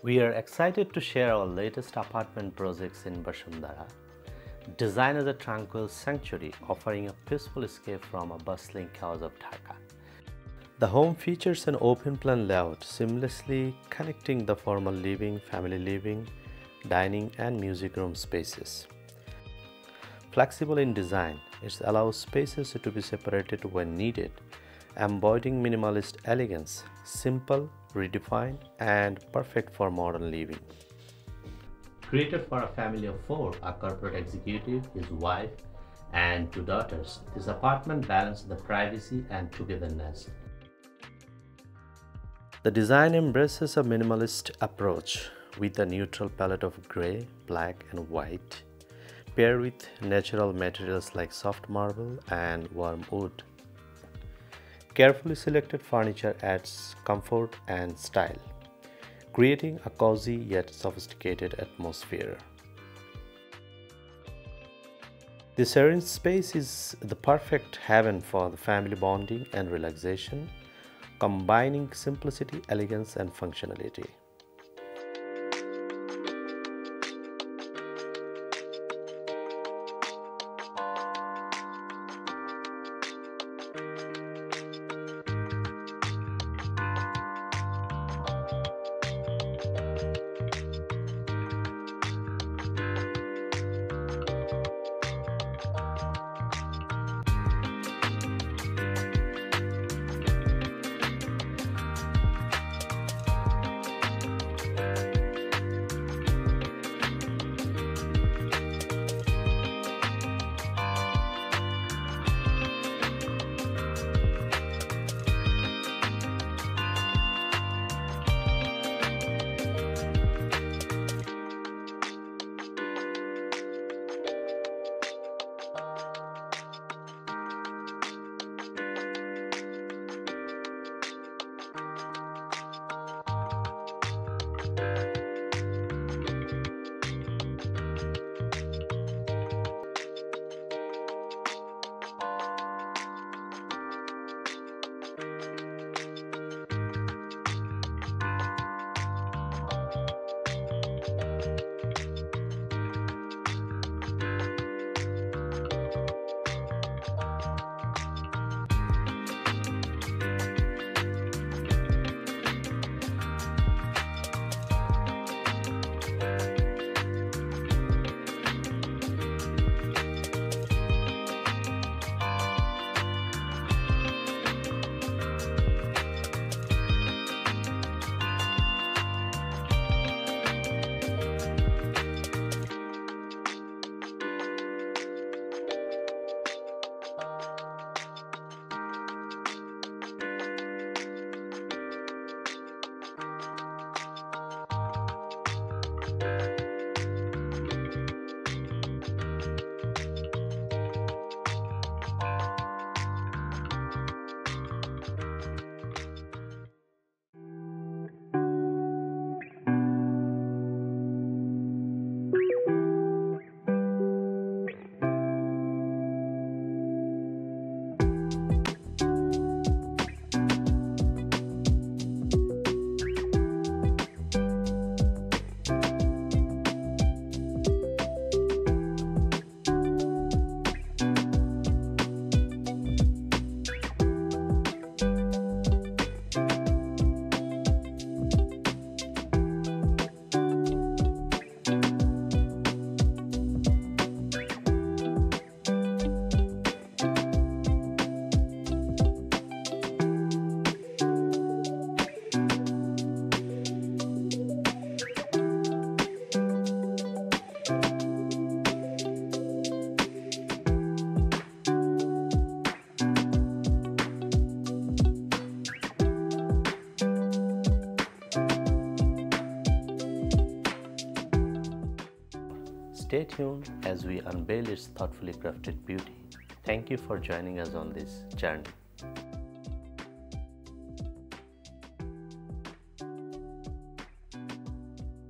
We are excited to share our latest apartment projects in Bashundhara. Designed as a tranquil sanctuary offering a peaceful escape from a bustling chaos of Dhaka. The home features an open-plan layout, seamlessly connecting the formal living, family living, dining and music room spaces. Flexible in design, it allows spaces to be separated when needed, embodying minimalist elegance, simple, redefined, and perfect for modern living. Created for a family of 4, a corporate executive, his wife, and 2 daughters, this apartment balances the privacy and togetherness. The design embraces a minimalist approach with a neutral palette of gray, black, and white, paired with natural materials like soft marble and warm wood. Carefully selected furniture adds comfort and style, creating a cozy yet sophisticated atmosphere. The serene space is the perfect haven for the family bonding and relaxation, combining simplicity, elegance, and functionality. Stay tuned as we unveil its thoughtfully crafted beauty. Thank you for joining us on this journey.